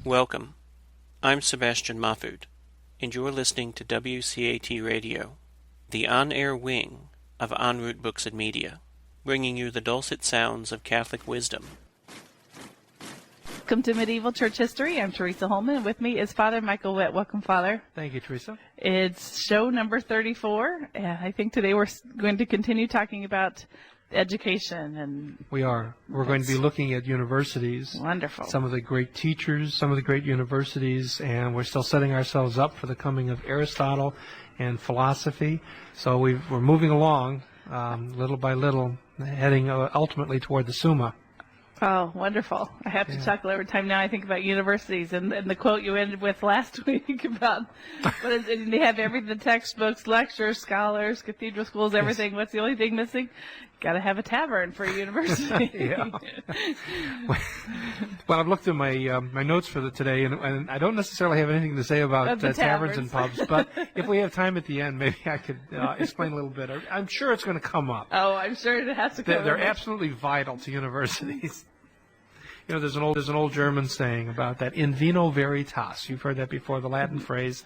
Welcome. I'm Sebastian Mahfood, and you're listening to WCAT Radio, the on-air wing of En Route Books and Media, bringing you the dulcet sounds of Catholic wisdom. Welcome to Medieval Church History. I'm Teresa Holman. With me is Father Michael Witt. Welcome, Father. Thank you, Teresa. It's show number 34, and I think today we're going to continue talking about education. And we are. We're going to be looking at universities. Wonderful. Some of the great teachers, some of the great universities, and we're still setting ourselves up for the coming of Aristotle and philosophy. So we're moving along little by little, heading ultimately toward the Summa. Oh, wonderful. I have to chuckle every time now I think about universities and the quote you ended with last week about they have everything, the textbooks, lectures, scholars, cathedral schools, everything. Yes. What's the only thing missing? Got to have a tavern for a university. Yeah. Well, I've looked through my my notes for today, and I don't necessarily have anything to say about taverns and pubs, but if we have time at the end, maybe I could explain a little bit. I'm sure it's going to come up. Oh, I'm sure it has to come up. They're absolutely vital to universities. You know, there's an old German saying about that, in vino veritas. You've heard that before, the Latin phrase,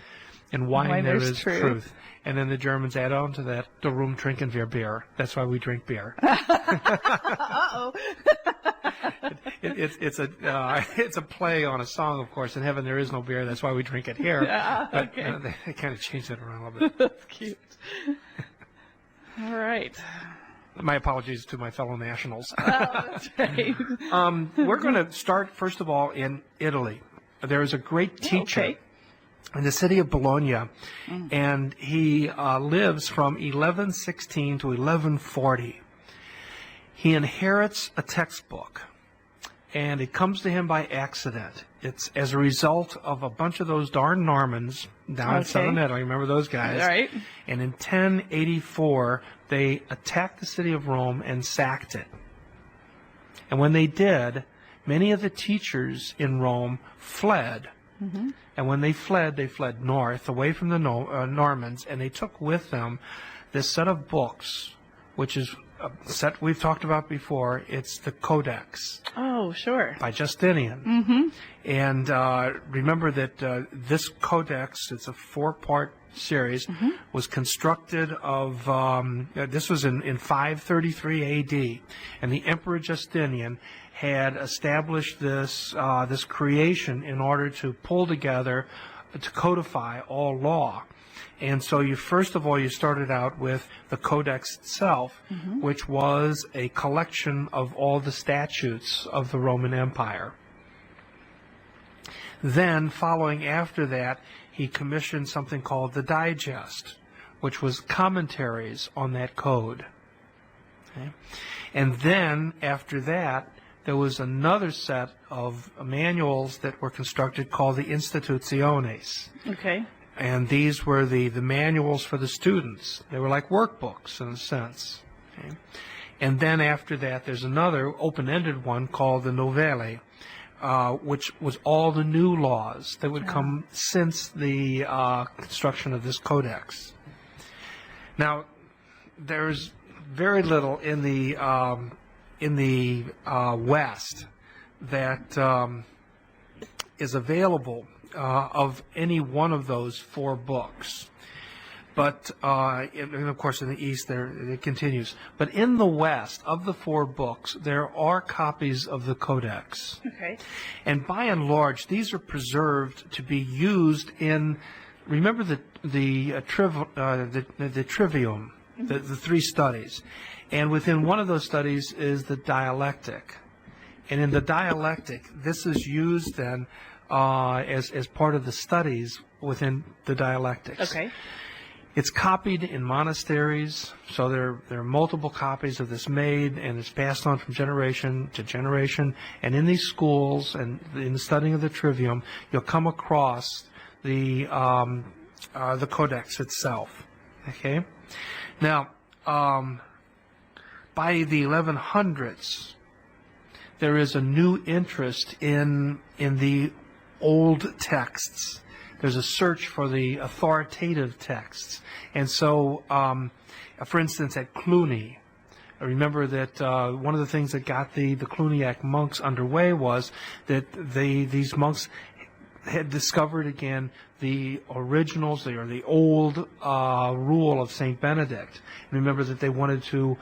in wine there is truth. And then the Germans add on to that, darum trinken wir Bier. That's why we drink beer. Uh-oh. It's a play on a song, of course. In heaven there is no beer. That's why we drink it here. But okay. They kind of changed that around a little bit. That's cute. All right. My apologies to my fellow nationals. Oh, that's right. We're going to start, first of all, in Italy. There is a great teacher in the city of Bologna, and he lives from 1116 to 1140. He inherits a textbook, and it comes to him by accident. It's as a result of a bunch of those darn Normans down in southern Italy. Remember those guys? Right. And in 1084, they attacked the city of Rome and sacked it. And when they did, many of the teachers in Rome fled. Mm-hmm. And when they fled north, away from the Normans, and they took with them this set of books, which is a set we've talked about before. It's the Codex. Oh, sure. By Justinian. Mm-hmm. And remember that this Codex, it's a 4-part series, was constructed of, this was in 533 A.D., and the Emperor Justinian had established this this creation in order to pull together, to codify all law. And so you started out with the Codex itself, which was a collection of all the statutes of the Roman Empire. Then, following after that, he commissioned something called the Digest, which was commentaries on that code. Okay? And then, after that, there was another set of manuals that were constructed called the Institutiones. Okay. And these were the manuals for the students. They were like workbooks in a sense. Okay? And then after that, there's another open-ended one called the Novelle, which was all the new laws that would come since the construction of this codex. Now, there's very little in the West that is available of any one of those 4 books. But, and of course, in the East, it continues. But in the West, of the 4 books, there are copies of the Codex. Okay. And by and large, these are preserved to be used in, remember the Trivium, the 3 studies. And within one of those studies is the dialectic. And in the dialectic, this is used then as part of the studies within the dialectics. Okay. It's copied in monasteries, so there are multiple copies of this made, and it's passed on from generation to generation. And in these schools and in the studying of the Trivium, you'll come across the Codex itself. Okay. Now, by the 1100s, there is a new interest in the old texts. There's a search for the authoritative texts. And so, for instance, at Cluny, I remember that one of the things that got the Cluniac monks underway was that these monks had discovered again the originals, or the old rule of St. Benedict. And remember that they wanted to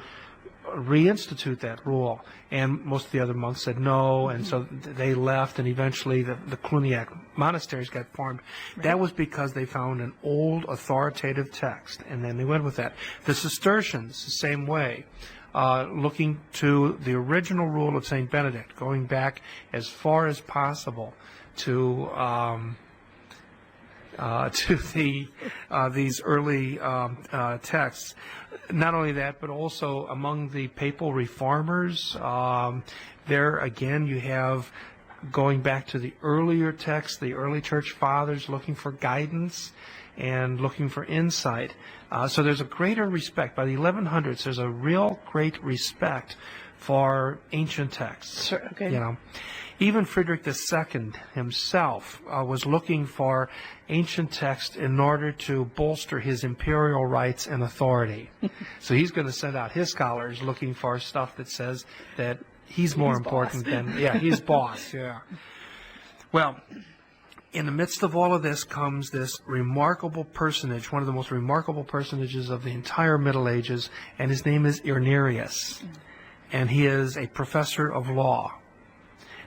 reinstitute that rule, and most of the other monks said no, and so they left, and eventually the Cluniac monasteries got formed. Right. That was because they found an old authoritative text, and then they went with that. The Cistercians, the same way, looking to the original rule of St. Benedict, going back as far as possible to these early texts. Not only that, but also among the papal reformers, there again you have, going back to the earlier texts, the early church fathers looking for guidance and looking for insight. So there's a greater respect. By the 1100s, there's a real great respect for ancient texts. Sure, okay. You know, even Frederick II himself was looking for ancient texts in order to bolster his imperial rights and authority. So he's going to send out his scholars looking for stuff that says that he's more important than, he's boss, Well, in the midst of all of this comes this remarkable personage, one of the most remarkable personages of the entire Middle Ages, and his name is Irnerius. And he is a professor of law.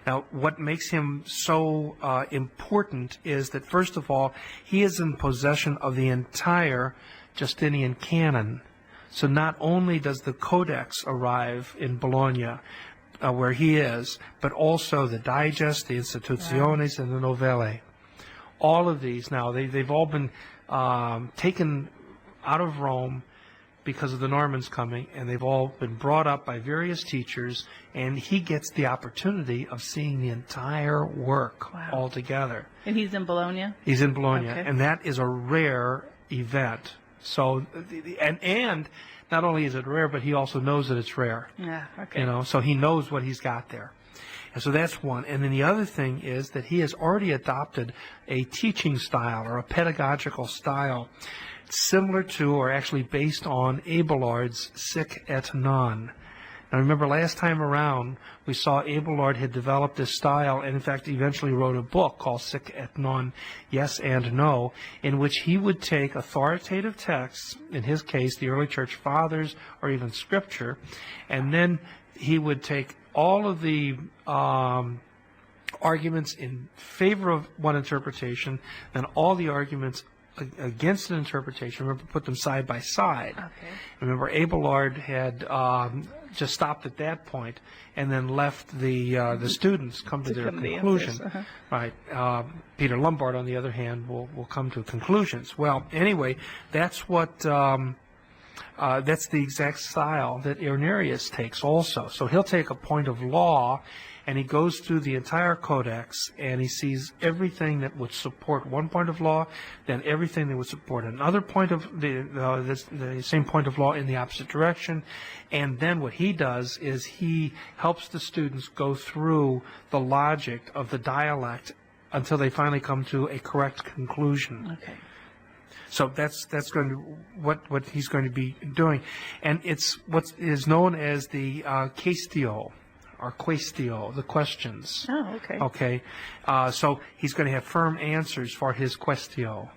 Now, what makes him so important is that, first of all, he is in possession of the entire Justinian canon. So not only does the Codex arrive in Bologna, where he is, but also the Digest, the Institutiones, and the Novelle. All of these now, they've all been taken out of Rome because of the Normans coming, and they've all been brought up by various teachers, and he gets the opportunity of seeing the entire work all together. And he's in Bologna? He's in Bologna, okay. And that is a rare event. So, and not only is it rare, but he also knows that it's rare. Yeah, okay. You know, so he knows what he's got there. And so that's one. And then the other thing is that he has already adopted a teaching style or a pedagogical style similar to, or actually based on, Abelard's Sic et Non. Now remember, last time around we saw Abelard had developed this style, and in fact eventually wrote a book called Sic et Non, Yes and No, in which he would take authoritative texts, in his case the early church fathers or even scripture, and then he would take all of the arguments in favor of one interpretation and all the arguments against an interpretation, remember, put them side by side. Okay. Remember, Abelard had just stopped at that point and then left the students come to their conclusion. Right. Peter Lombard, on the other hand, will come to conclusions. Well, anyway, that's what that's the exact style that Irnerius takes also. So he'll take a point of law, and he goes through the entire codex, and he sees everything that would support one point of law, then everything that would support another point of the same point of law in the opposite direction. And then what he does is he helps the students go through the logic of the dialect until they finally come to a correct conclusion. Okay. So that's going to what he's going to be doing, and it's what is known as the quaestio, or quaestio, the questions. Oh, okay. Okay, so he's going to have firm answers for his quaestio.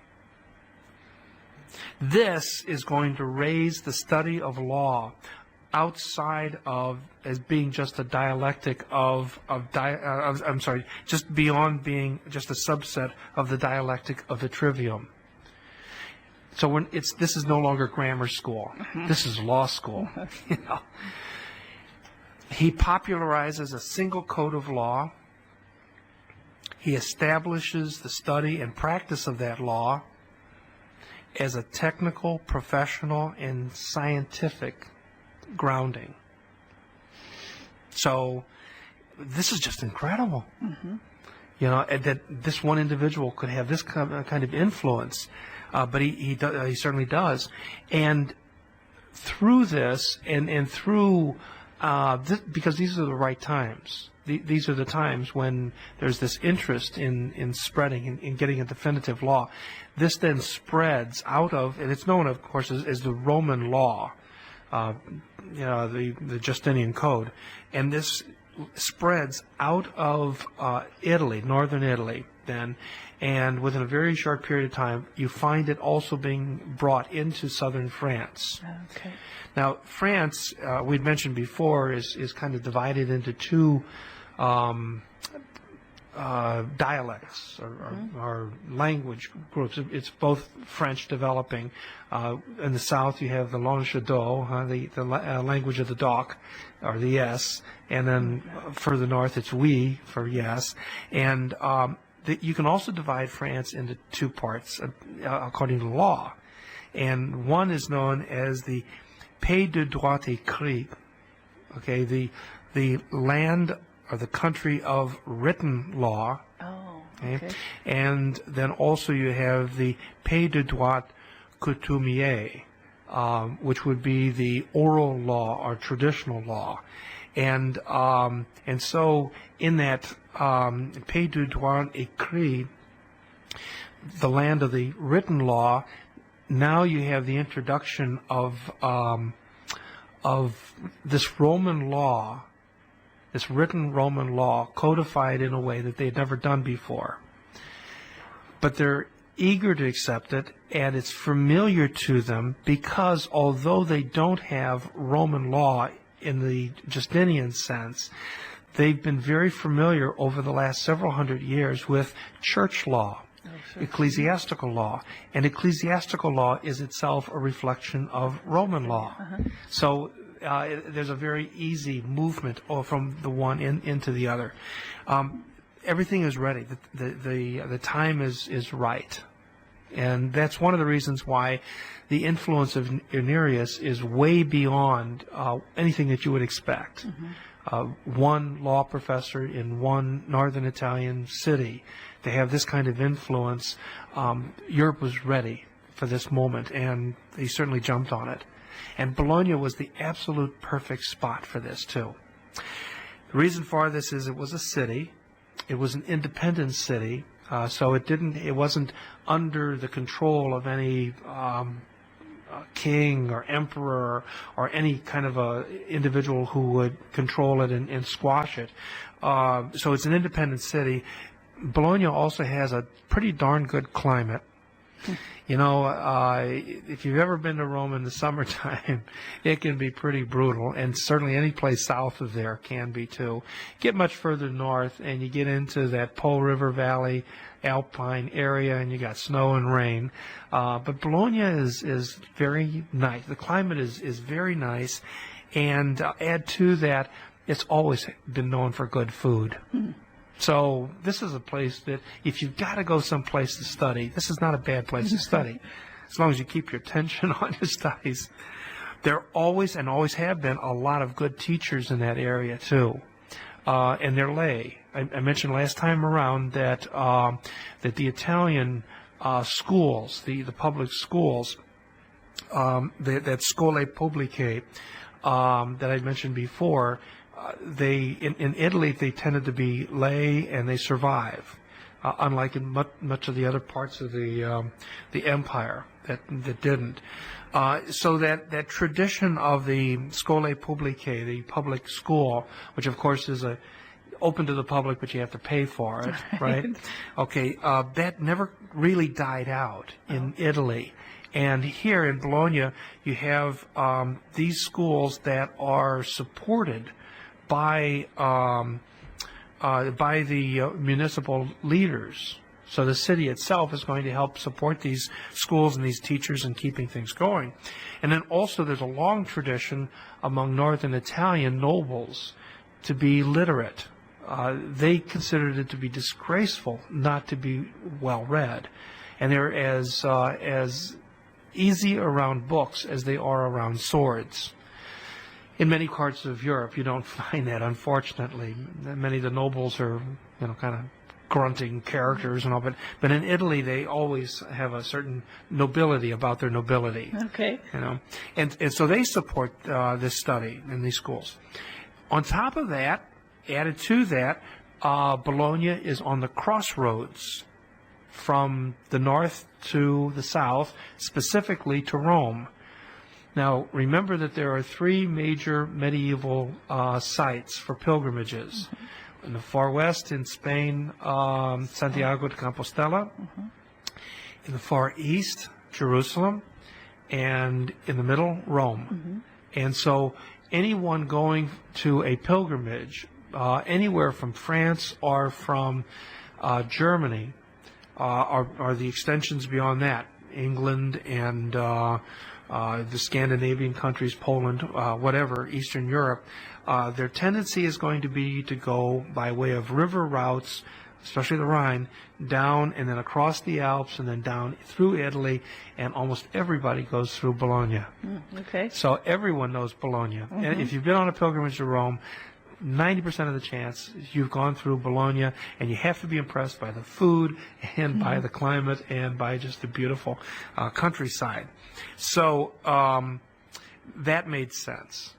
This is going to raise the study of law outside of as being just a dialectic just beyond being just a subset of the dialectic of the trivium. So this is no longer grammar school. This is law school. You know. He popularizes a single code of law. He establishes the study and practice of that law as a technical, professional, and scientific grounding. So this is just incredible. Mm-hmm. You know, that this one individual could have this kind of influence. But he certainly does. And through this, and through because these are the right times. These are the times when there's this interest in spreading, in getting a definitive law. This then spreads out of, and it's known, of course, as the Roman law, the Justinian Code. And this spreads out of Italy, northern Italy, then, and within a very short period of time, you find it also being brought into southern France. Okay. Now, France, we'd mentioned before, is kind of divided into two dialects or language groups. It's both French developing. In the south, you have the Languedoc, the language of the doc, or the yes, and then further north, it's oui for yes. And you can also divide France into two parts according to law. And one is known as the Pays de droit écrit, okay, the land or the country of written law. Oh, Okay? okay. And then also you have the Pays de droit coutumier, which would be the oral law or traditional law. And so in that Pays de droit écrit, the land of the written law, now you have the introduction of this Roman law, this written Roman law codified in a way that they had never done before. But they're eager to accept it, and it's familiar to them because although they don't have Roman law in the Justinian sense, they've been very familiar over the last several hundred years with church law, ecclesiastical law, and ecclesiastical law is itself a reflection of Roman law. So there's a very easy movement from the one into the other. Everything is ready. The time is right, and that's one of the reasons why the influence of Irnerius is way beyond anything that you would expect. One law professor in one northern Italian city to have this kind of influence, Europe was ready for this moment, and they certainly jumped on it. And Bologna was the absolute perfect spot for this, too. The reason for this is it was a city. It was an independent city, so it wasn't under the control of any king or emperor or any kind of a individual who would control it and squash it. So it's an independent city. Bologna also has a pretty darn good climate. You know, if you've ever been to Rome in the summertime, it can be pretty brutal, and certainly any place south of there can be too. Get much further north, and you get into that Po River Valley, Alpine area, and you got snow and rain. But Bologna is very nice. The climate is very nice, and add to that, it's always been known for good food. So this is a place that if you've got to go someplace to study, this is not a bad place to study, as long as you keep your attention on your studies. There always and always have been a lot of good teachers in that area too, and they're lay. I mentioned last time around that the Italian schools, the public schools, that Scuole Pubbliche that I mentioned before. In Italy, they tended to be lay, and they survive, unlike in much of the other parts of the empire that didn't. So that tradition of the Scuole Pubbliche, the public school, which of course is open to the public, but you have to pay for it, right? Okay, that never really died out in Italy. And here in Bologna, you have these schools that are supported by the municipal leaders. So the city itself is going to help support these schools and these teachers in keeping things going. And then also there's a long tradition among northern Italian nobles to be literate. They considered it to be disgraceful not to be well read. And they're as easy around books as they are around swords. In many parts of Europe, you don't find that, unfortunately. Many of the nobles are, kind of grunting characters and all, but in Italy, they always have a certain nobility about their nobility. Okay. And so they support this study in these schools. On top of that, added to that, Bologna is on the crossroads from the north to the south, specifically to Rome. Now, remember that there are three major medieval sites for pilgrimages. In the far west, in Spain, Santiago de Compostela. In the far east, Jerusalem. And in the middle, Rome. And so anyone going to a pilgrimage, anywhere from France or from Germany, are the extensions beyond that, England and the Scandinavian countries, Poland, whatever, Eastern Europe, their tendency is going to be to go by way of river routes, especially the Rhine, down and then across the Alps and then down through Italy, and almost everybody goes through Bologna. Okay. So everyone knows Bologna. And if you've been on a pilgrimage to Rome, 90% of the chance you've gone through Bologna, and you have to be impressed by the food and by the climate and by just the beautiful countryside. So that made sense.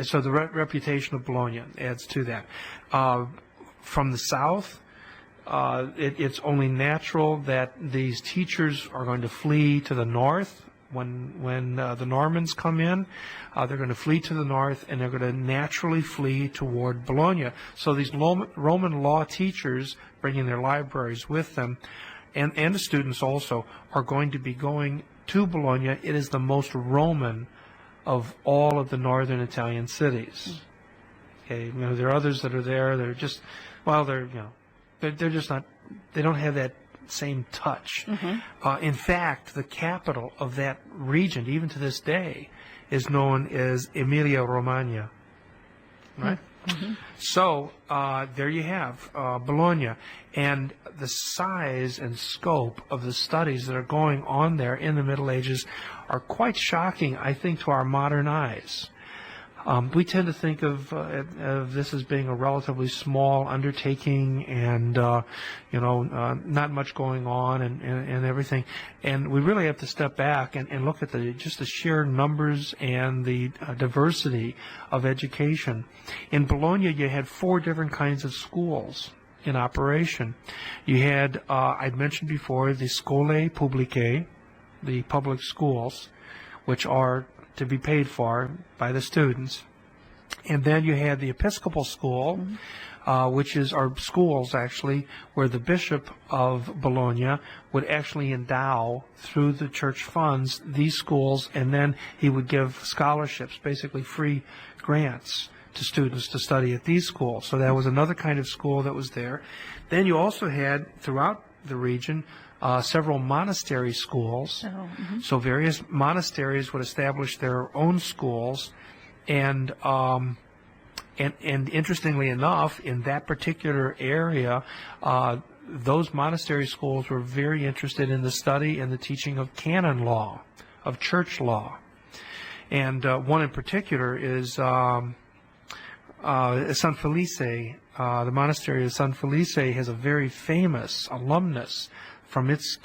So the reputation of Bologna adds to that. From the south, it's only natural that these teachers are going to flee to the north. When the Normans come in, they're going to flee to the north, and they're going to naturally flee toward Bologna. So these Roman law teachers, bringing their libraries with them, and the students also, are going to be going to Bologna. It is the most Roman of all of the northern Italian cities. Okay, there are others that are there. They're just, well, they're just not. They don't have that same touch. In fact, the capital of that region, even to this day, is known as Emilia-Romagna. Right? So there you have Bologna, and the size and scope of the studies that are going on there in the Middle Ages are quite shocking, I think, to our modern eyes. We tend to think of this as being a relatively small undertaking, and not much going on, and everything. And we really have to step back and look at just the sheer numbers and the diversity of education. In Bologna, you had 4 different kinds of schools in operation. You had, I'd mentioned before, the Scuole Pubbliche, the public schools, which are to be paid for by the students. And then you had the Episcopal School, which are schools, actually, where the Bishop of Bologna would actually endow, through the church funds, these schools, and then he would give scholarships, basically free grants, to students to study at these schools. So that was another kind of school that was there. Then you also had, throughout the region, several monastery schools. So various monasteries would establish their own schools, and interestingly enough, in that particular area, those monastery schools were very interested in the study and the teaching of canon law, of church law. And one in particular is San Felice. The monastery of San Felice has a very famous alumnus from its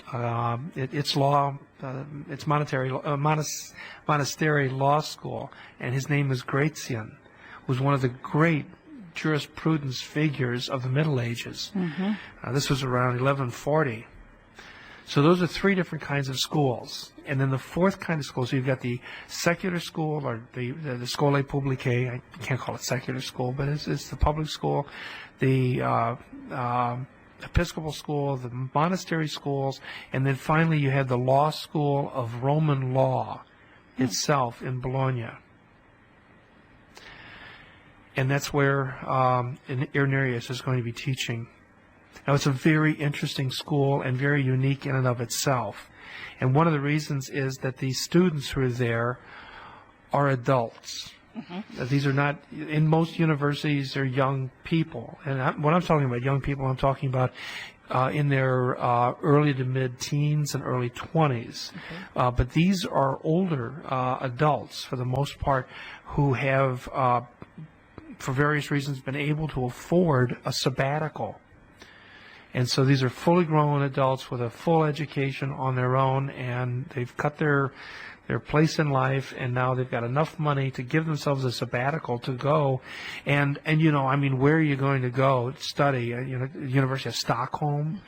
monastery law school, and his name is Gratian, who was one of the great jurisprudence figures of the Middle Ages. This was around 1140. So those are 3 different kinds of schools. And then the 4th kind of school, so you've got the secular school, or the Scuole Pubbliche. I can't call it secular school, but it's the public school, the Episcopal school, the monastery schools, and then finally you had the law school of Roman law itself in Bologna. And that's where Irenaeus is going to be teaching. Now, it's a very interesting school and very unique in and of itself. And one of the reasons is that the students who are there are adults. These are not, in most universities, they're young people. And when I'm talking about young people, I'm talking about in their early to mid-teens and early 20s. But these are older adults, for the most part, who have, for various reasons, been able to afford a sabbatical. And so these are fully grown adults with a full education on their own, and they've cut their place in life, and now they've got enough money to give themselves a sabbatical to go. And where are you going to go study? University of Stockholm?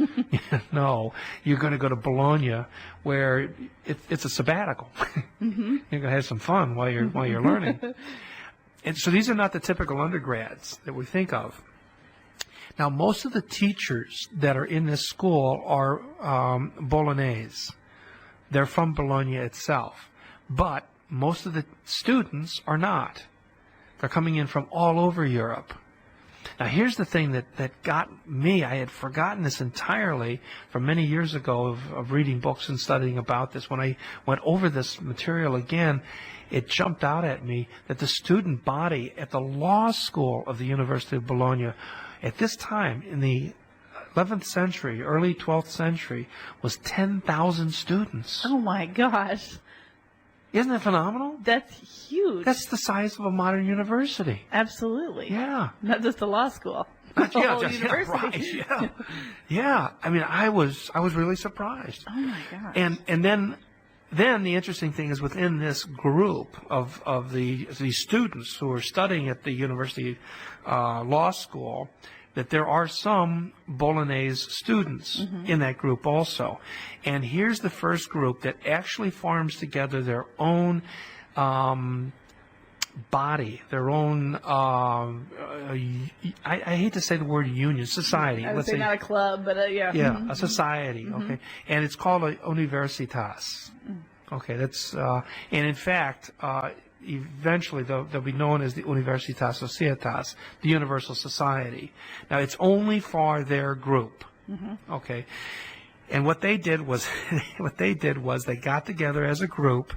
No, you're going to go to Bologna, where it's a sabbatical. You're going to have some fun while you're learning. And so these are not the typical undergrads that we think of. Now, most of the teachers that are in this school are Bolognese. They're from Bologna itself. But most of the students are not. They're coming in from all over Europe. Now, here's the thing that got me. I had forgotten this entirely from many years ago of reading books and studying about this. When I went over this material again, it jumped out at me that the student body at the law school of the University of Bologna at this time in the 11th century, early 12th century, was 10,000 students. Oh, my gosh. Isn't that phenomenal? That's huge. That's the size of a modern university. Absolutely. Yeah. Not just a law school. The whole university. Yeah, right, yeah. Yeah. I mean, I was really surprised. Oh my gosh. And then the interesting thing is within this group of the students who are studying at the university law school, that there are some Bolognese students in that group also. And here's the first group that actually forms together their own body, their own, I hate to say the word union, society. I would say not a club, but yeah. Yeah, a society, okay. And it's called a Universitas. Okay, that's, and in fact, eventually they'll be known as the Universitas Societas, the Universal Society. Now, it's only for their group, okay? And what they did was, they got together as a group.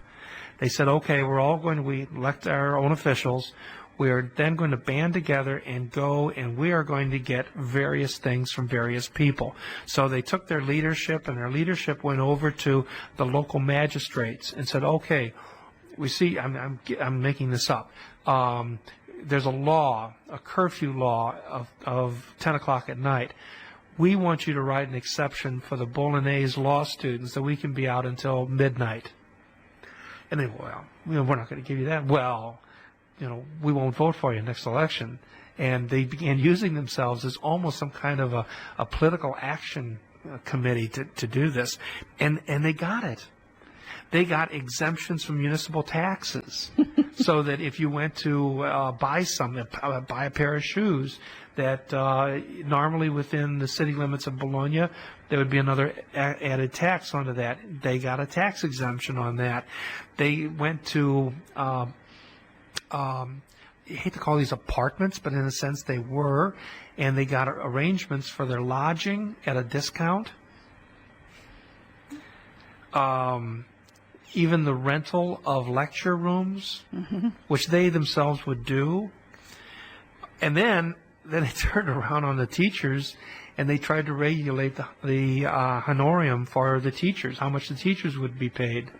They said, okay, we elect our own officials. We are then going to band together and go, and we are going to get various things from various people. So they took their leadership, and their leadership went over to the local magistrates and said, okay, we see, I'm making this up. There's a law, a curfew law of 10 o'clock at night. We want you to write an exception for the Bolognese law students that we can be out until midnight. And they, well, we're not going to give you that. Well, we won't vote for you next election. And they began using themselves as almost some kind of a political action committee to do this. And they got it. They got exemptions from municipal taxes, so that if you went to buy a pair of shoes, that normally within the city limits of Bologna, there would be another added tax onto that. They got a tax exemption on that. They went to, I hate to call these apartments, but in a sense they were, and they got arrangements for their lodging at a discount. Even the rental of lecture rooms, which they themselves would do. And then they turned around on the teachers, and they tried to regulate the honorarium for the teachers, how much the teachers would be paid.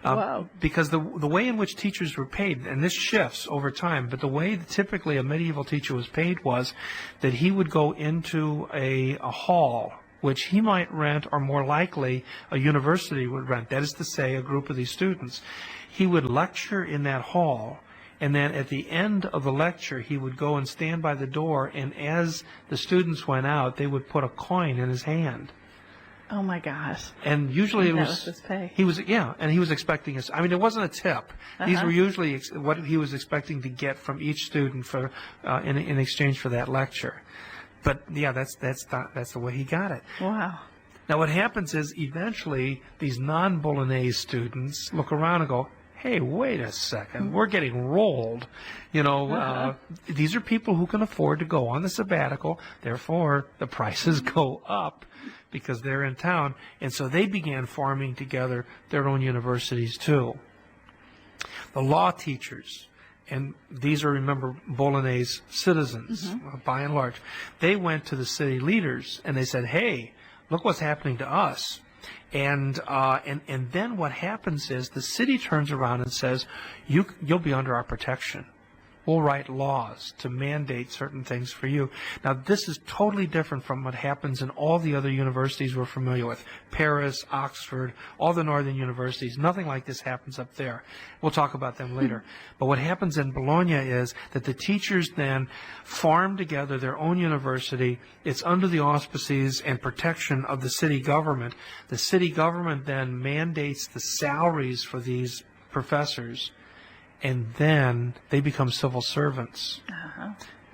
Wow. Because the way in which teachers were paid, and this shifts over time, but the way that typically a medieval teacher was paid was that he would go into a hall, which he might rent, or more likely a university would rent. That is to say, a group of these students. He would lecture in that hall, and then at the end of the lecture, he would go and stand by the door, and as the students went out, they would put a coin in his hand. Oh my gosh. And usually that was his pay. he was expecting us. I mean, it wasn't a tip. These were usually what he was expecting to get from each student for in exchange for that lecture. But yeah, that's the way he got it. Wow. Now what happens is eventually these non-Bolognese students look around and go, hey, wait a second, we're getting rolled. These are people who can afford to go on the sabbatical, therefore the prices go up because they're in town. And so they began forming together their own universities too. The law teachers, and these are, remember, Bolognese citizens, by and large, they went to the city leaders and they said, hey, look what's happening to us. And then what happens is the city turns around and says, you'll be under our protection. We'll write laws to mandate certain things for you. Now, this is totally different from what happens in all the other universities we're familiar with. Paris, Oxford, all the northern universities. Nothing like this happens up there. We'll talk about them later. But what happens in Bologna is that the teachers then form together their own university. It's under the auspices and protection of the city government. The city government then mandates the salaries for these professors, and then they become civil servants.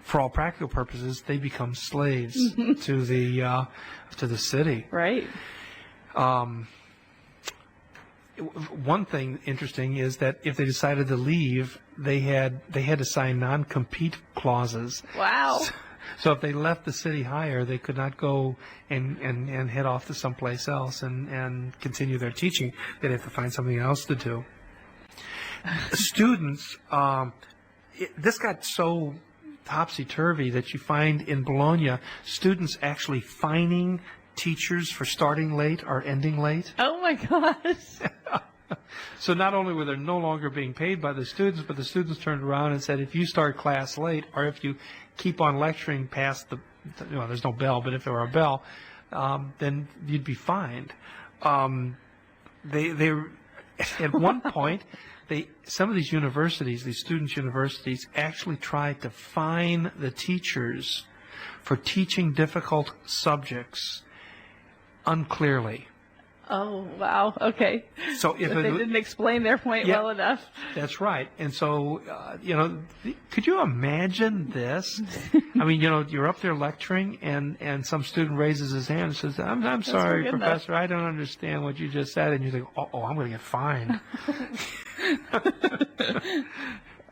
for all practical purposes, they become slaves to the city. Right. One thing interesting is that if they decided to leave, they had to sign non-compete clauses. Wow. So if they left the city higher, they could not go and head off to someplace else and continue their teaching. They'd have to find something else to do. Students, this got so topsy-turvy that you find in Bologna students actually fining teachers for starting late or ending late. Oh my gosh. So not only were they no longer being paid by the students, but the students turned around and said, if you start class late or if you keep on lecturing past there's no bell, but if there were a bell, then you'd be fined. They at one point, some of these universities, these students' universities, actually tried to fine the teachers for teaching difficult subjects unclearly. Oh, wow. Okay. So if they didn't explain their point well enough. That's right. And so, could you imagine this? I mean, you're up there lecturing and some student raises his hand and says, I'm sorry, Professor, I don't understand what you just said. And you think, oh, I'm going to get fined.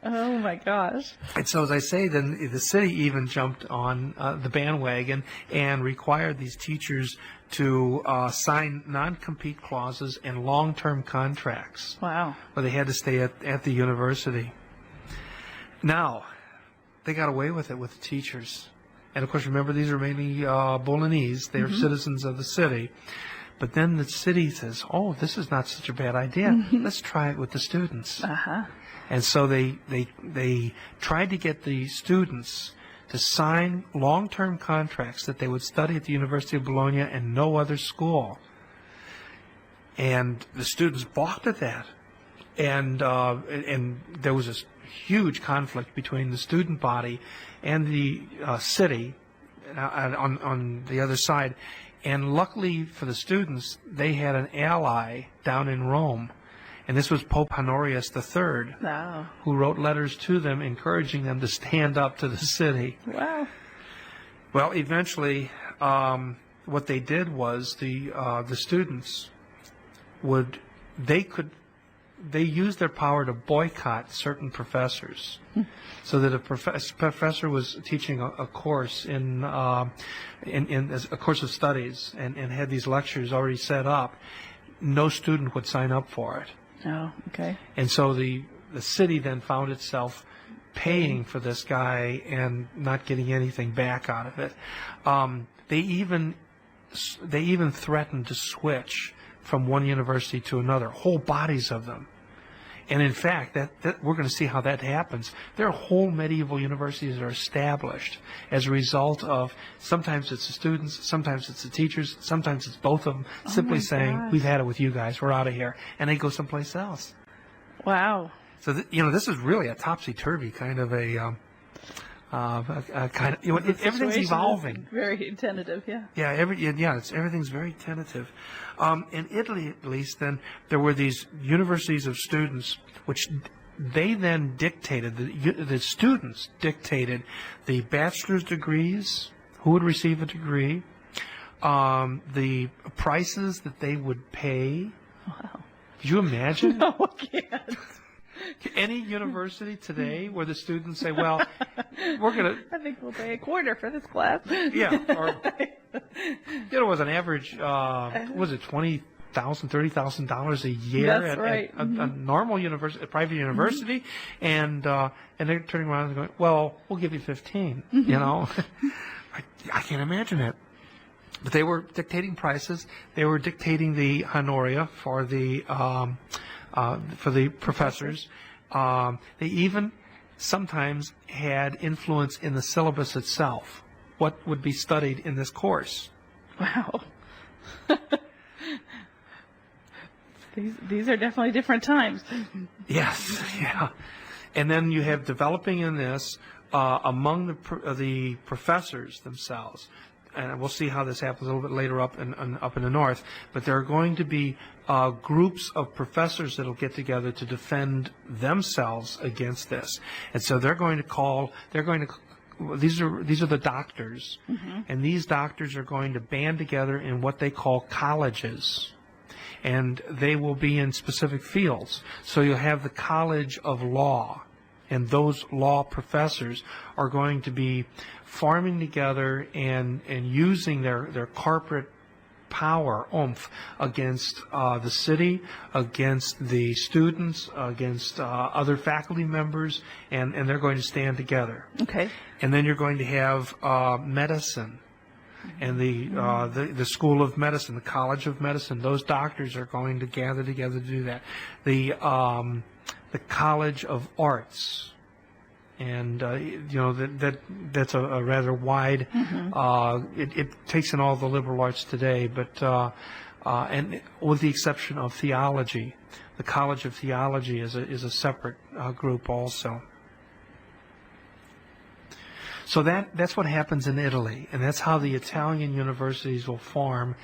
Oh, my gosh. And so, as I say, then the city even jumped on the bandwagon and required these teachers to sign non-compete clauses and long-term contracts. Wow. Where they had to stay at the university. Now, they got away with it with the teachers. And, of course, remember, these are mainly Bolognese. They're citizens of the city. But then the city says, oh, this is not such a bad idea. Let's try it with the students. Uh-huh. And so they tried to get the students to sign long-term contracts that they would study at the University of Bologna and no other school. And the students balked at that. And there was this huge conflict between the student body and the city on the other side. And luckily for the students, they had an ally down in Rome. And this was Pope Honorius III, wow. who wrote letters to them encouraging them to stand up to the city. Wow. Well, eventually, what they did was the students they used their power to boycott certain professors. So that a professor was teaching a course in a course of studies and had these lectures already set up, no student would sign up for it. Oh, okay. And so the city then found itself paying for this guy and not getting anything back out of it. They even threatened to switch from one university to another, whole bodies of them. And in fact, that we're going to see how that happens. There are whole medieval universities that are established as a result of sometimes it's the students, sometimes it's the teachers, sometimes it's both of them simply saying, we've had it with you guys, we're out of here. And they go someplace else. Wow. So, this is really a topsy-turvy kind of everything's evolving. Very tentative, yeah. Yeah, everything's very tentative. In Italy, at least, then there were these universities of students, which they then dictated. The students dictated the bachelor's degrees, who would receive a degree, the prices that they would pay. Wow. Could you imagine? No, I can't. Any university today where the students say, well, we're going to... I think we'll pay a quarter for this class. Yeah. Or, it was an average, was it $20,000, $30,000 a year That's right. at a normal university, a private university, and they're turning around and going, well, we'll give you 15, you know? I can't imagine it. But they were dictating prices. They were dictating the honoria for the professors. They even sometimes had influence in the syllabus itself, what would be studied in this course. Wow. These are definitely different times. Yes, yeah. And then you have developing in this among the professors themselves. And we'll see how this happens a little bit later up in the north. But there are going to be groups of professors that will get together to defend themselves against this. And so they're going to these are the doctors, and these doctors are going to band together in what they call colleges, and they will be in specific fields. So you'll have the College of Law, and those law professors are going to be farming together and using their corporate power, oomph, against the city, against the students, against other faculty members, and they're going to stand together. Okay. And then you're going to have medicine, and the School of Medicine, the College of Medicine. Those doctors are going to gather together to do that. The College of Arts. And that's a rather wide. It takes in all the liberal arts today, but and with the exception of theology, the College of Theology is a separate group also. So that's what happens in Italy, and that's how the Italian universities will form.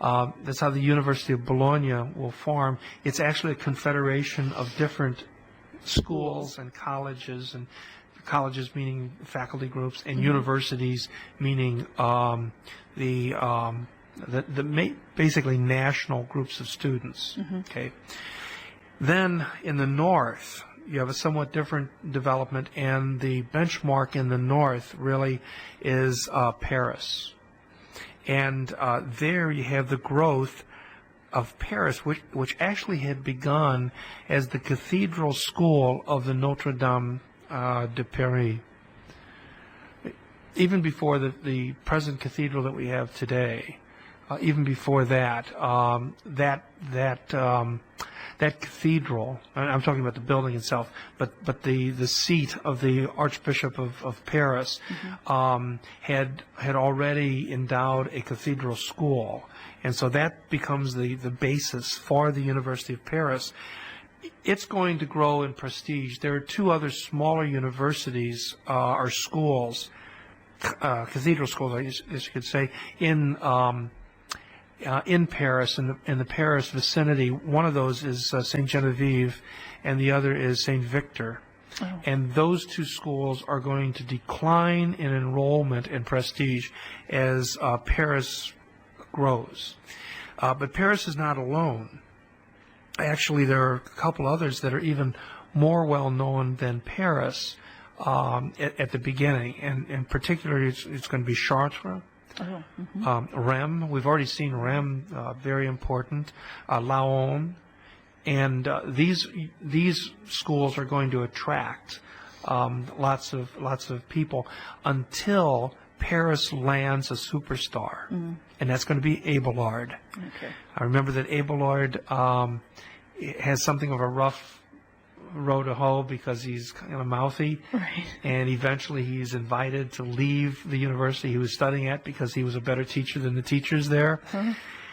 That's how the University of Bologna will form. It's actually a confederation of different schools and colleges meaning faculty groups, and universities meaning basically national groups of students. Okay. Then in the north, you have a somewhat different development, and the benchmark in the north really is Paris. And there you have the growth of Paris, which actually had begun as the cathedral school of the Notre Dame de Paris. Even before the present cathedral that we have today, even before that, that cathedral, I'm talking about the building itself, but the seat of the Archbishop of Paris had already endowed a cathedral school. And so that becomes the basis for the University of Paris. It's going to grow in prestige. There are two other smaller universities or schools, cathedral schools, I guess you could say, in Paris, in the Paris vicinity. One of those is Saint Genevieve, and the other is Saint Victor. Oh. And those two schools are going to decline in enrollment and prestige as Paris grows. But Paris is not alone. Actually, there are a couple others that are even more well known than Paris at the beginning, and particularly it's going to be Chartres. Rem, we've already seen Rem, very important. Laon, and these schools are going to attract lots of people until Paris lands a superstar, and that's going to be Abelard. Okay. I remember that Abelard has something of a rough row to hoe because he's kind of mouthy, right. And eventually he's invited to leave the university he was studying at because he was a better teacher than the teachers there,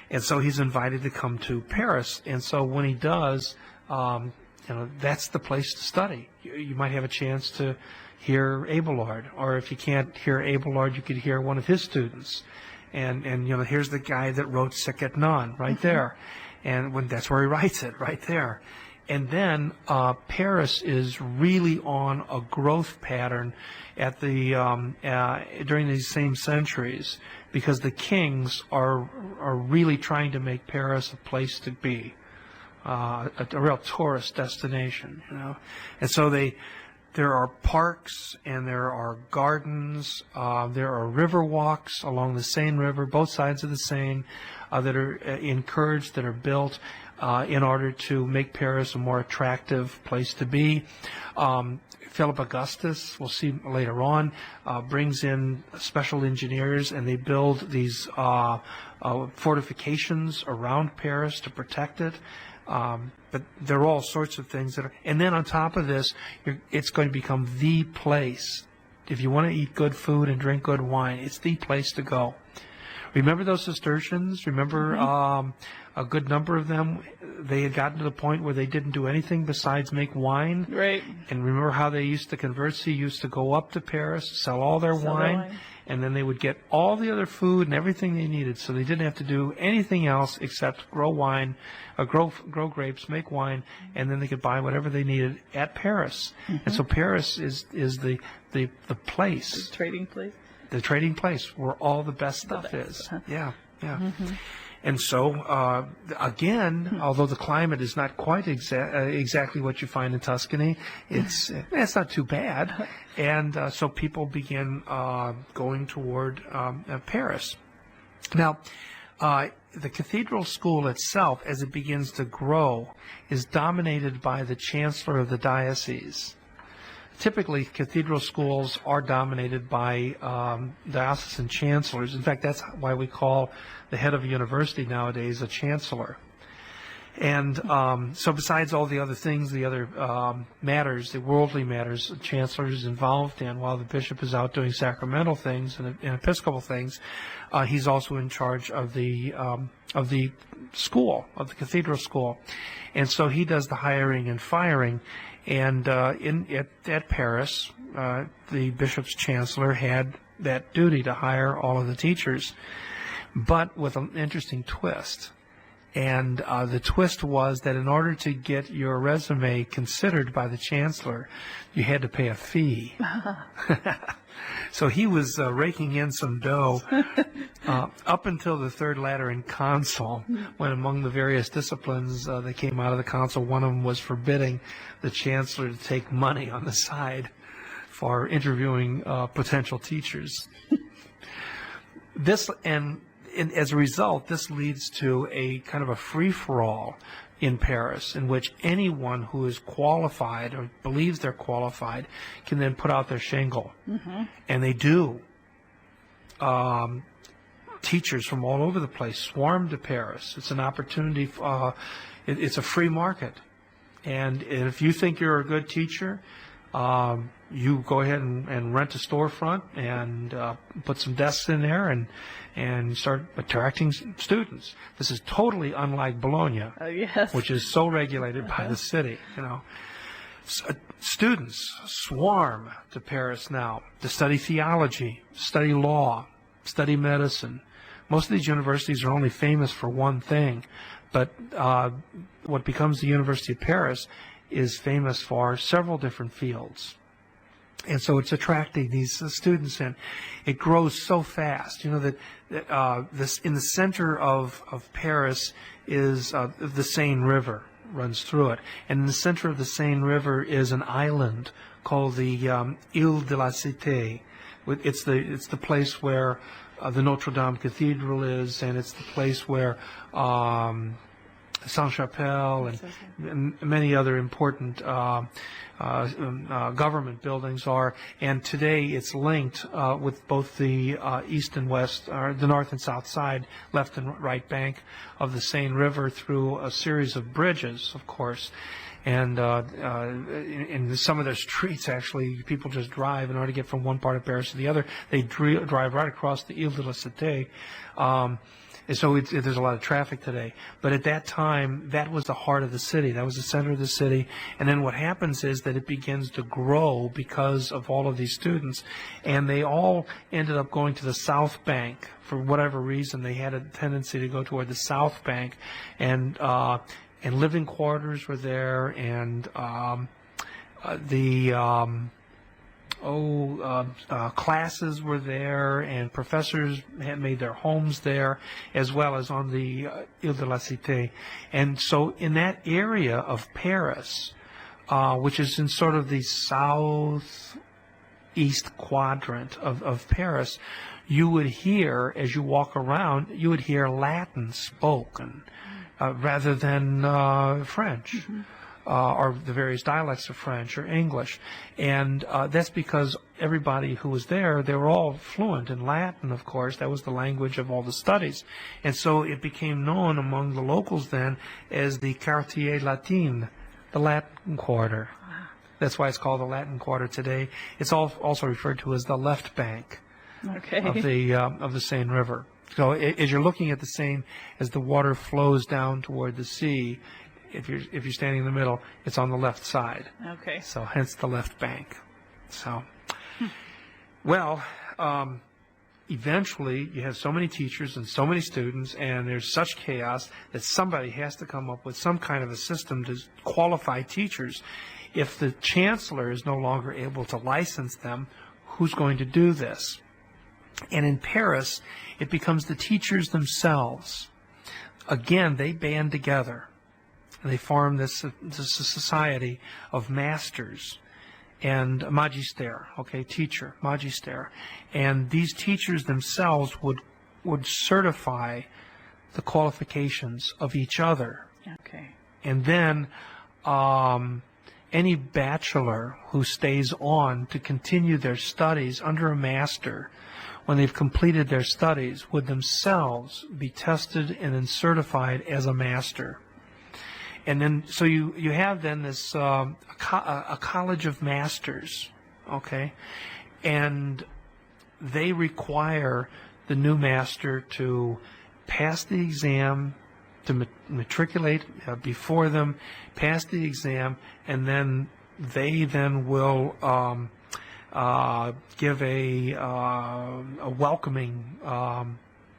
and so he's invited to come to Paris. And so when he does, that's the place to study. You might have a chance to hear Abelard, or if you can't hear Abelard, you could hear one of his students. And here's the guy that wrote Sic et Non right there, and that's where he writes it right there. And then Paris is really on a growth pattern at the during these same centuries, because the kings are really trying to make Paris a place to be, a real tourist destination, and so there are parks and there are gardens, there are river walks along the Seine River, both sides of the Seine, that are encouraged, that are built in order to make Paris a more attractive place to be. Philip Augustus, we'll see later on, brings in special engineers, and they build these fortifications around Paris to protect it. But there are all sorts of things that are, and then on top of this, it's going to become the place. If you want to eat good food and drink good wine, it's the place to go. Remember those Cistercians? Remember a good number of them? They had gotten to the point where they didn't do anything besides make wine. Right. And remember how they used to convert? So used to go up to Paris, sell all their wine, and then they would get all the other food and everything they needed. So they didn't have to do anything else except grow wine, grow grapes, make wine, and then they could buy whatever they needed at Paris. And so Paris is the the place, Trading place. the trading place where all the best stuff is. Yeah, yeah. And so, again, although the climate is not quite exactly what you find in Tuscany, it's not too bad. And so people begin going toward Paris. Now, the cathedral school itself, as it begins to grow, is dominated by the chancellor of the diocese. Typically, cathedral schools are dominated by diocesan chancellors. In fact, that's why we call the head of a university nowadays a chancellor. And so besides all the other things, the other matters, the worldly matters, the chancellor is involved in, while the bishop is out doing sacramental things and episcopal things, he's also in charge of the school, of the cathedral school. And so he does the hiring and firing. And at Paris, the bishop's chancellor had that duty to hire all of the teachers, but with an interesting twist. And the twist was that in order to get your resume considered by the chancellor, you had to pay a fee. So he was raking in some dough up until the Third Lateran Council, when among the various disciplines that came out of the council, one of them was forbidding the chancellor to take money on the side for interviewing potential teachers. And as a result, this leads to a kind of a free-for-all in Paris, in which anyone who is qualified or believes they're qualified can then put out their shingle. And they do. Teachers from all over the place swarm to Paris. It's an opportunity. It's a free market. And if you think you're a good teacher, you go ahead and rent a storefront and put some desks in there and start attracting students. This is totally unlike Bologna, which is so regulated by the city. So, students swarm to Paris now to study theology, study law, study medicine. Most of these universities are only famous for one thing, but what becomes the University of Paris is famous for several different fields. And so it's attracting these students, and it grows so fast. That this in the center of Paris is the Seine River runs through it, and in the center of the Seine River is an island called the Ile de la Cité. It's the place where the Notre Dame Cathedral is, and it's the place where Saint-Chapelle and many other important government buildings are. And today it's linked with both the east and west, or the north and south side, left and right bank of the Seine River through a series of bridges, of course. And in some of their streets, actually, people just drive in order to get from one part of Paris to the other. They drive right across the Ile de la Cité. And so there's a lot of traffic today. But at that time, that was the heart of the city. That was the center of the city. And then what happens is that it begins to grow because of all of these students. And they all ended up going to the South Bank. For whatever reason, they had a tendency to go toward the South Bank. And living quarters were there, and classes were there, and professors had made their homes there, as well as on the Ile de la Cité. And so in that area of Paris, which is in sort of the southeast quadrant of Paris, you would hear, as you walk around, you would hear Latin spoken rather than French. Or the various dialects of French or English. And that's because everybody who was there, they were all fluent in Latin, of course. That was the language of all the studies. And so it became known among the locals then as the Quartier Latin, the Latin Quarter. That's why it's called the Latin Quarter today. It's also referred to as the left bank of the Seine River. So as you're looking at the Seine, as the water flows down toward the sea, if you're standing in the middle, it's on the left side. Okay. So hence the left bank. So, well, eventually you have so many teachers and so many students, and there's such chaos that somebody has to come up with some kind of a system to qualify teachers. If the chancellor is no longer able to license them, who's going to do this. And in Paris, it becomes the teachers themselves. Again, they band together. And they form this society of masters and Magister, okay, teacher, Magister. And these teachers themselves would certify the qualifications of each other. Okay. And then any bachelor who stays on to continue their studies under a master, when they've completed their studies, would themselves be tested and then certified as a master. And then, so you have then this a college of masters, okay, and they require the new master to pass the exam, to matriculate before them, pass the exam, and then they then will give a welcoming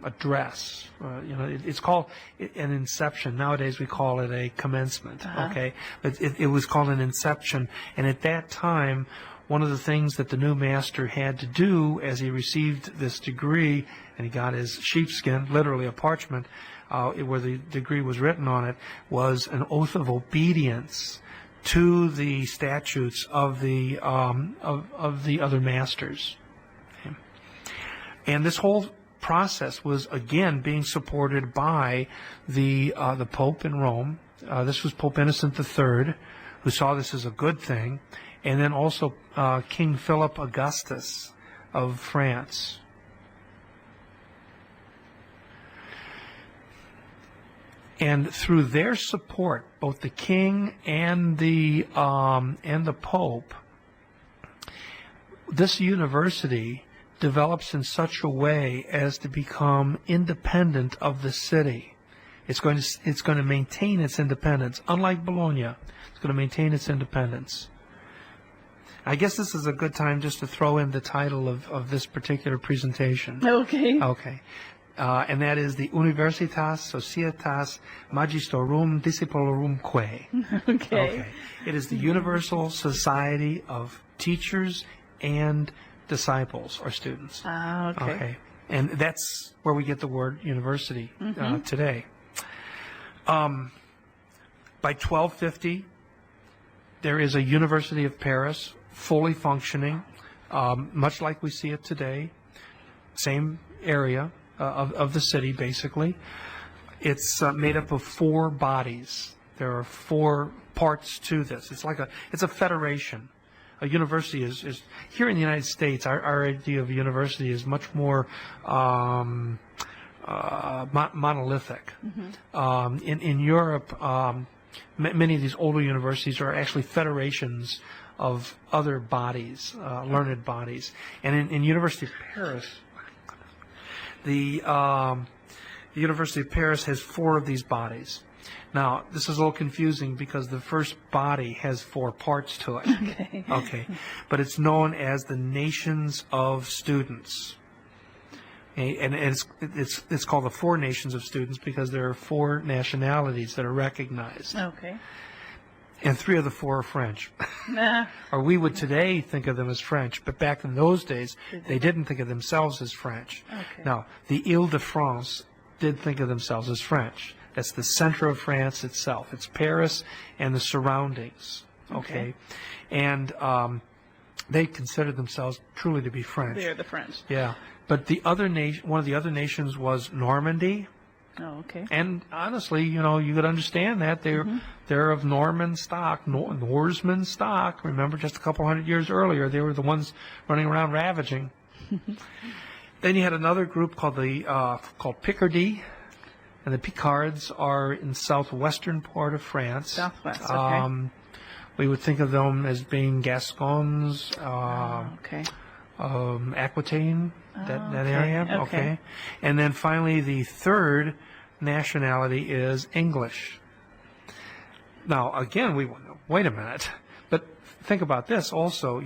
address. It's called an inception. Nowadays we call it a commencement. Okay, but it was called an inception. And at that time, one of the things that the new master had to do as he received this degree, and he got his sheepskin, literally a parchment, where the degree was written on it, was an oath of obedience to the statutes of the other masters. Okay. And this whole process was again being supported by the Pope in Rome. This was Pope Innocent III, who saw this as a good thing, and then also King Philip Augustus of France. And through their support, both the king and the Pope, this university develops in such a way as to become independent of the city. It's going to maintain its independence, unlike Bologna. It's going to maintain its independence. I guess this is a good time just to throw in the title of this particular presentation. Okay. Okay. And that is the Universitas Societas Majistorum Discipulorumque. Okay. It is the Universal Society of Teachers and Disciples, or students. Okay. And that's where we get the word university today. By 1250, there is a University of Paris fully functioning, much like we see it today. Same area of the city, basically. It's made up of 4 bodies. There are 4 parts to this. It's a federation. A university is here in the United States. Our idea of a university is much more monolithic. In Europe, many of these older universities are actually federations of other bodies, learned bodies. And in University of Paris, the University of Paris has 4 of these bodies. Now, this is a little confusing because the first body has 4 parts to it. Okay. But it's known as the Nations of Students. Okay? And it's called the 4 Nations of Students because there are 4 nationalities that are recognized. Okay. And 3 of the 4 are French. Or we would today think of them as French, but back in those days, they didn't think of themselves as French. Okay. Now, the Ile-de-France did think of themselves as French. That's the center of France itself. It's Paris and the surroundings. Okay. And they considered themselves truly to be French. They're the French. Yeah. But the other one of the other nations was Normandy. Oh, okay. And honestly, you could understand that they're of Norman stock, Norseman stock. Remember, just a couple hundred years earlier, they were the ones running around ravaging. Then you had another group called Picardy, and the Picards are in southwestern part of France. Southwest. Okay. We would think of them as being Gascons. Aquitaine, that area. Okay. And then finally, the third nationality is English. Now, again, wait a minute. But think about this also.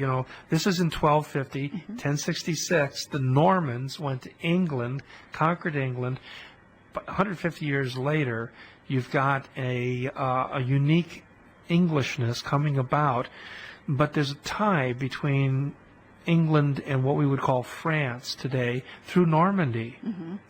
This is in 1250, 1066. The Normans went to England, conquered England. But 150 years later, you've got a unique Englishness coming about. But there's a tie between England and what we would call France today through Normandy,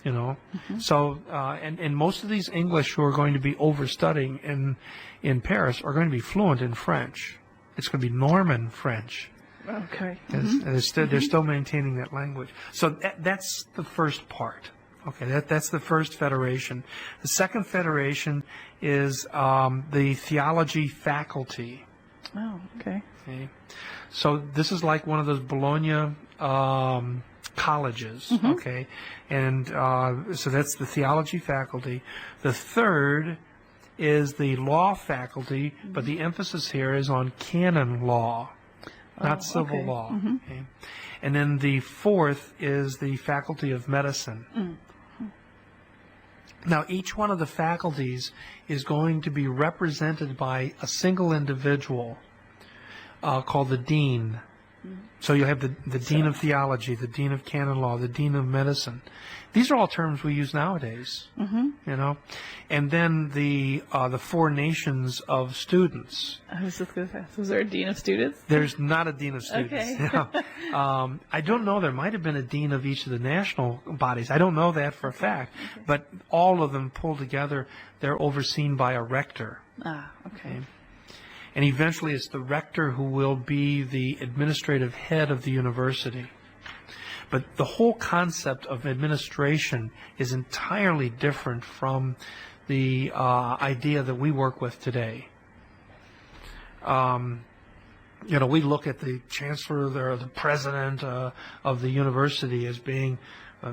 you know. So, and most of these English who are going to be overstudying in Paris are going to be fluent in French. It's going to be Norman French. Okay. And they're still maintaining that language. So that's the first part. Okay, that's the first federation. The second federation is the theology faculty. Oh, okay. Okay. So this is like one of those Bologna colleges, okay? And so that's the theology faculty. The third is the law faculty, but the emphasis here is on canon law, not civil law. Okay? And then the fourth is the faculty of medicine. Now, each one of the faculties is going to be represented by a single individual called the dean. So you have the dean of theology, the dean of canon law, the dean of medicine. These are all terms we use nowadays, you know. And then the four nations of students. I was just going to ask, was there a dean of students? There's not a dean of students. Okay. I don't know. There might have been a dean of each of the national bodies. I don't know that for a fact. But all of them pulled together, they're overseen by a rector. Ah, okay. And eventually it's the rector who will be the administrative head of the university. But the whole concept of administration is entirely different from the idea that we work with today. You know, we look at the chancellor or the president of the university as being,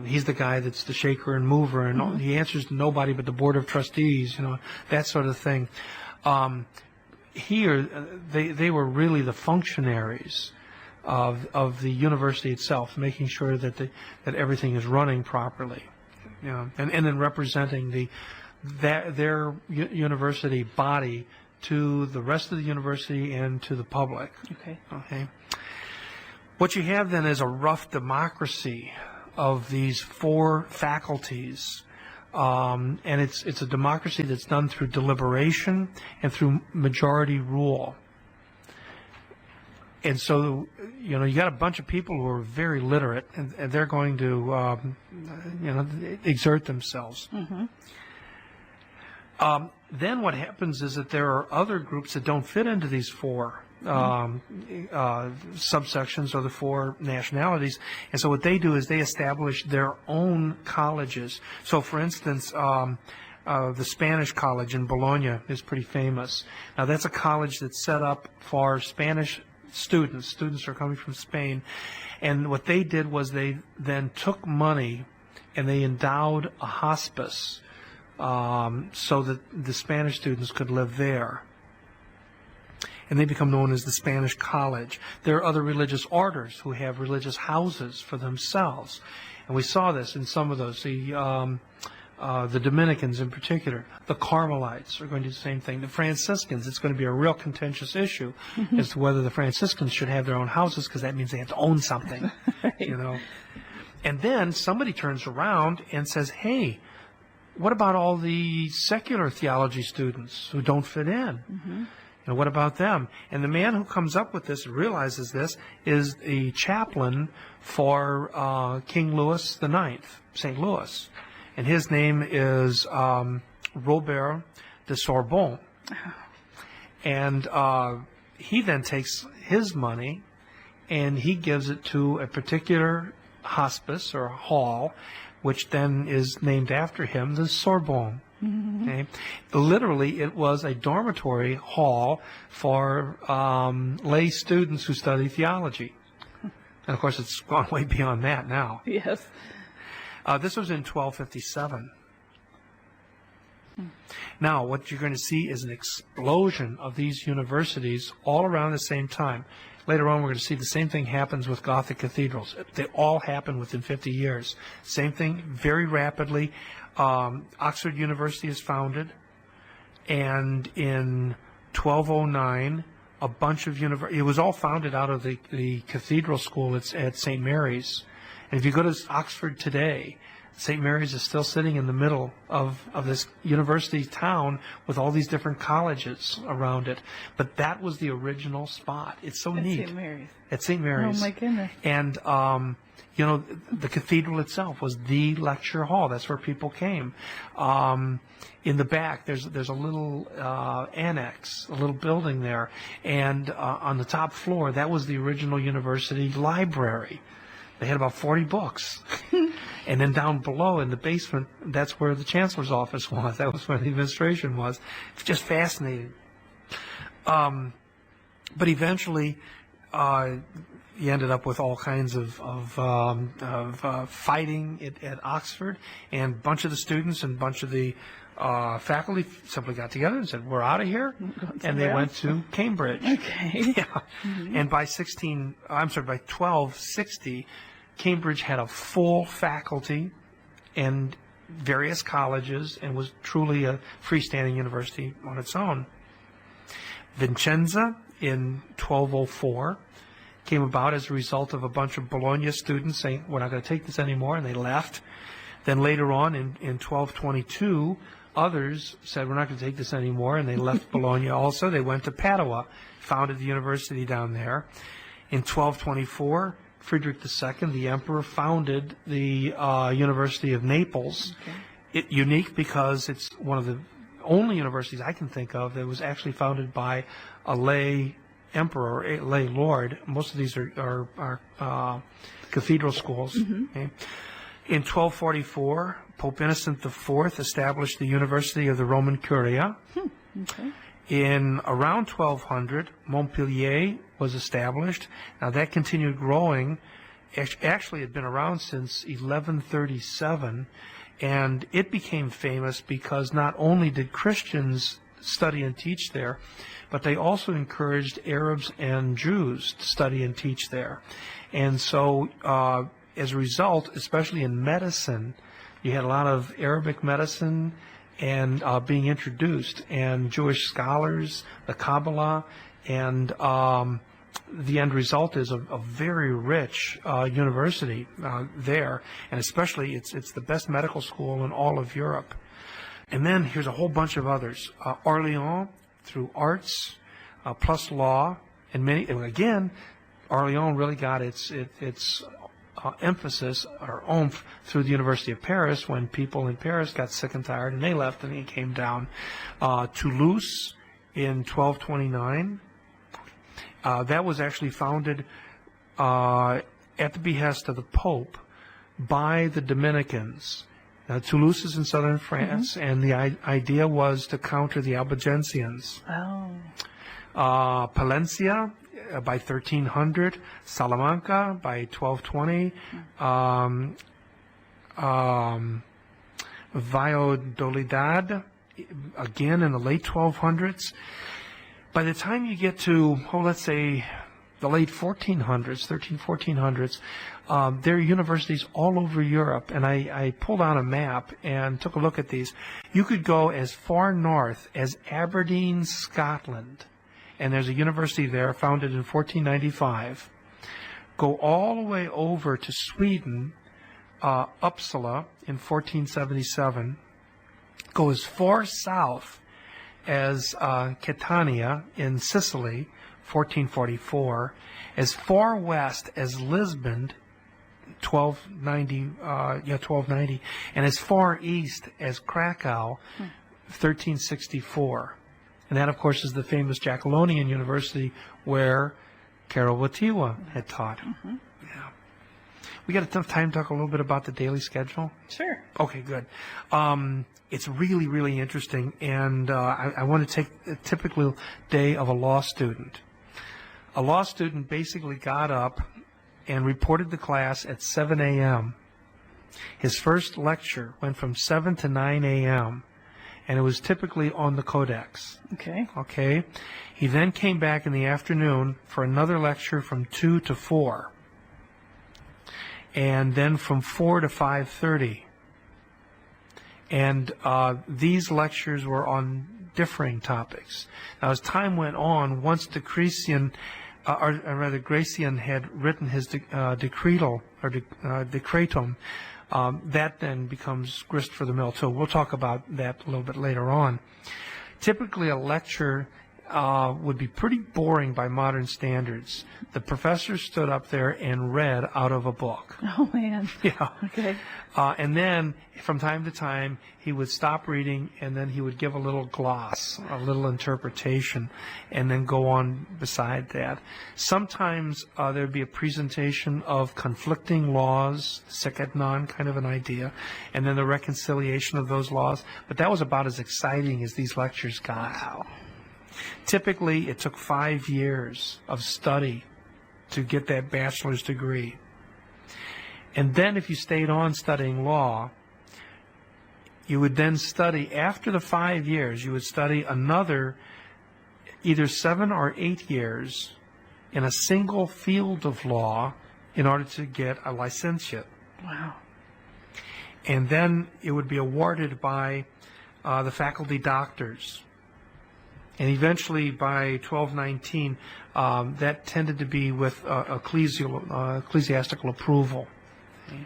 he's the guy that's the shaker and mover, and he answers to nobody but the board of trustees, you know, that sort of thing. Here, they were really the functionaries of the university itself, making sure that everything is running properly, you know, and then representing their university body to the rest of the university and to the public. Okay. Okay. What you have then is a rough democracy of these four faculties. And it's a democracy that's done through deliberation and through majority rule. And so, you know, you got a bunch of people who are very literate, and they're going to, you know, exert themselves. Then what happens is that there are other groups that don't fit into these four subsections or the four nationalities, and so what they do is they establish their own colleges. So, for instance, the Spanish College in Bologna is pretty famous. Now, that's a college that's set up for Spanish students. Students are coming from Spain, and what they did was they then took money and they endowed a hospice so that the Spanish students could live there. And they become known as the Spanish College. There are other religious orders who have religious houses for themselves. And we saw this in some of those. The Dominicans in particular. The Carmelites are going to do the same thing. The Franciscans, it's going to be a real contentious issue as to whether the Franciscans should have their own houses, because that means they have to own something, you know. And then somebody turns around and says, hey, what about all the secular theology students who don't fit in? And what about them? And the man who comes up with this and realizes this is the chaplain for King Louis IX, St. Louis. And his name is Robert de Sorbonne. And he then takes his money and he gives it to a particular hospice or hall, which then is named after him, the Sorbonne. Okay. Literally, it was a dormitory hall for lay students who study theology. And of course, it's gone way beyond that now. Yes. This was in 1257. Now, what you're going to see is an explosion of these universities all around the same time. Later on, we're going to see the same thing happens with Gothic cathedrals. They all happen within 50 years. Same thing, very rapidly. Oxford University is founded, and in 1209, a bunch of it was all founded out of the cathedral school at St. Mary's, And if you go to Oxford today, St. Mary's is still sitting in the middle of this university town with all these different colleges around it. But that was the original spot. It's so neat. St. Mary's. At St. Mary's. Oh, my goodness. And, you know, the cathedral itself was the lecture hall. That's where people came. In the back, there's a little annex, a little building there. And on the top floor, that was the original university library. They had about 40 books. And then down below in the basement, that's where the chancellor's office was. That was where the administration was. It's just fascinating. But eventually, you ended up with all kinds of fighting at Oxford, and a bunch of the students and a bunch of the faculty simply got together and said, "We're out of here," and they went to Cambridge. Okay. Yeah. And by 1260, Cambridge had a full faculty and various colleges and was truly a freestanding university on its own. Vicenza in 1204 came about as a result of a bunch of Bologna students saying, "We're not going to take this anymore," and they left. Then later on in 1222, others said, "We're not going to take this anymore," and they left Bologna also. They went to Padua, founded the university down there. In 1224, Frederick II, the emperor, founded the University of Naples. Okay. Unique because it's one of the only universities I can think of that was actually founded by a lay emperor, a lay lord. Most of these are cathedral schools. Mm-hmm. Okay. In 1244, Pope Innocent IV established the University of the Roman Curia. Okay. In around 1200, Montpellier was established. Now that continued growing. Actually, it had been around since 1137, and it became famous because not only did Christians study and teach there, but they also encouraged Arabs and Jews to study and teach there. And so, as a result, especially in medicine, you had a lot of Arabic medicine and being introduced, and Jewish scholars, the Kabbalah, and the end result is a very rich university there, and especially it's the best medical school in all of Europe. And then here's a whole bunch of others. Orléans, through arts, plus law, and again, Orléans really got its emphasis or oomph through the University of Paris when people in Paris got sick and tired and they left and it came down. Toulouse in 1229. That was actually founded at the behest of the Pope by the Dominicans. Toulouse is in southern France, mm-hmm. and the idea was to counter the Albigensians. Oh. Palencia by 1300, Salamanca by 1220, Valladolid again in the late 1200s. By the time you get to, let's say, the late 1400s, there are universities all over Europe, and I pulled out a map and took a look at these. You could go as far north as Aberdeen, Scotland, and there's a university there founded in 1495. Go all the way over to Sweden, Uppsala in 1477. Go as far south as Catania in Sicily, 1444, as far west as Lisbon, 1290, and as far east as Krakow, 1364. And that, of course, is the famous Jagiellonian University where Karol Wojtyła had taught. Mm-hmm. Yeah. We got enough time to talk a little bit about the daily schedule? Sure. Okay, good. It's really, really interesting, and I want to take a typical day of a law student. A law student basically got up and reported to class at 7 a.m. His first lecture went from 7 to 9 a.m., and it was typically on the Codex. Okay. He then came back in the afternoon for another lecture from 2 to 4, and then from 4 to 5:30. And these lectures were on differing topics. Now, as time went on, once Diocletian or rather Gratian had written his decretal, or decretum, that then becomes grist for the mill too. We'll talk about that a little bit later on. Typically, a lecture would be pretty boring by modern standards. The professor stood up there and read out of a book. Oh, man. Yeah. Okay. And then, from time to time, he would stop reading, and then he would give a little gloss, a little interpretation, and then go on beside that. Sometimes there'd be a presentation of conflicting laws, seketnon kind of an idea, and then the reconciliation of those laws. But that was about as exciting as these lectures got. Wow. Typically, it took 5 years of study to get that bachelor's degree. And then if you stayed on studying law, you would then study, after the 5 years, you would study another either 7 or 8 years in a single field of law in order to get a licentiate. Wow. And then it would be awarded by the faculty doctors. And eventually, by 1219, that tended to be with ecclesiastical approval. Okay.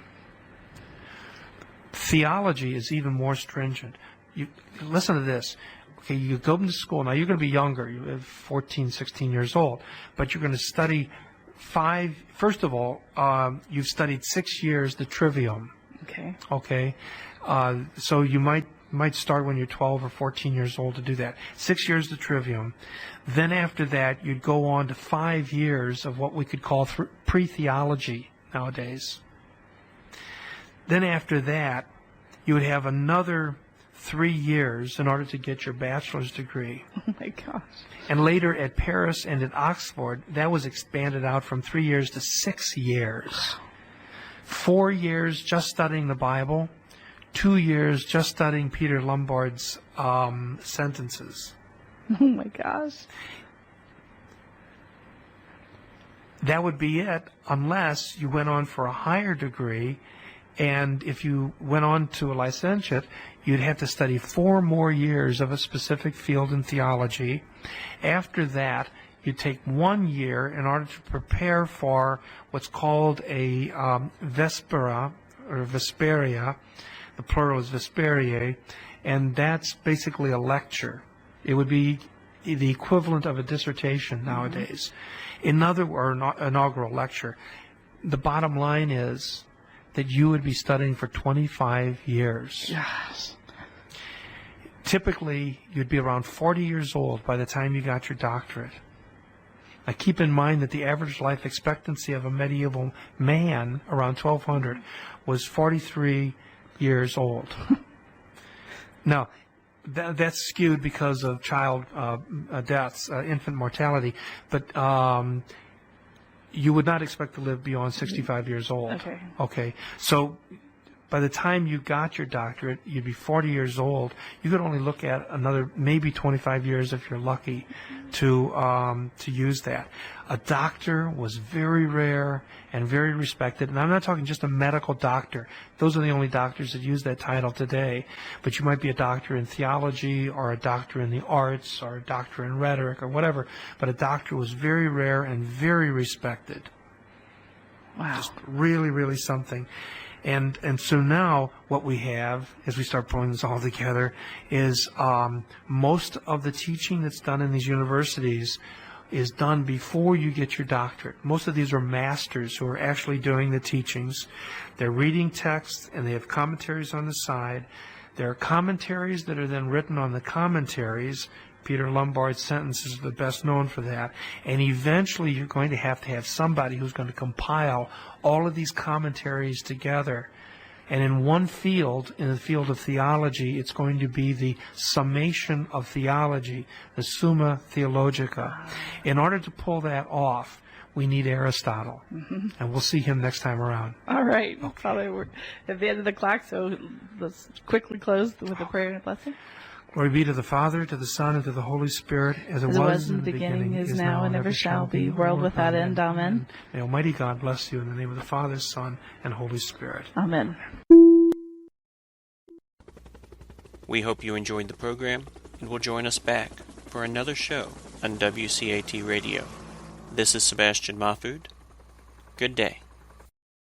Theology is even more stringent. You listen to this. Okay, you go into school. Now, you're going to be younger. You're 14, 16 years old. But you're going to study first of all, you've studied 6 years the trivium. Okay. Okay. So you might start when you're 12 or 14 years old to do that. 6 years the trivium. Then after that, you'd go on to 5 years of what we could call pre-theology nowadays. Then after that, you would have another 3 years in order to get your bachelor's degree. Oh, my gosh. And later at Paris and at Oxford, that was expanded out from 3 years to 6 years. 4 years just studying the Bible. 2 years just studying Peter Lombard's sentences. Oh, my gosh. That would be it, unless you went on for a higher degree, and if you went on to a licentiate, you'd have to study 4 more years of a specific field in theology. After that, you'd take 1 year in order to prepare for what's called a vespera, or vesperia. The plural is vesperiae, and that's basically a lecture. It would be the equivalent of a dissertation nowadays. Or an inaugural lecture. The bottom line is that you would be studying for 25 years. Yes. Typically, you'd be around 40 years old by the time you got your doctorate. Now, keep in mind that the average life expectancy of a medieval man around 1200 was 43 years old. Now, that's skewed because of child deaths, infant mortality, but you would not expect to live beyond 65 years old. Okay. Okay. So by the time you got your doctorate, you'd be 40 years old. You could only look at another maybe 25 years if you're lucky to use that. A doctor was very rare and very respected. And I'm not talking just a medical doctor. Those are the only doctors that use that title today. But you might be a doctor in theology or a doctor in the arts or a doctor in rhetoric or whatever. But a doctor was very rare and very respected. Wow. Just really, really something. And so now what we have, as we start pulling this all together, is most of the teaching that's done in these universities is done before you get your doctorate. Most of these are masters who are actually doing the teachings. They're reading texts, and they have commentaries on the side. There are commentaries that are then written on the commentaries. Peter Lombard's sentences are the best known for that. And eventually you're going to have somebody who's going to compile all of these commentaries together. And in one field, in the field of theology, it's going to be the summation of theology, the Summa Theologica. In order to pull that off, we need Aristotle. Mm-hmm. And we'll see him next time around. All right. Okay. Probably we're at the end of the clock, so let's quickly close with a prayer and a blessing. Glory be to the Father, to the Son, and to the Holy Spirit, as it was in the beginning, is now, and ever shall be, world without end. Amen. May Almighty God bless you in the name of the Father, Son, and Holy Spirit. Amen. We hope you enjoyed the program and will join us back for another show on WCAT Radio. This is Sebastian Mahfood. Good day.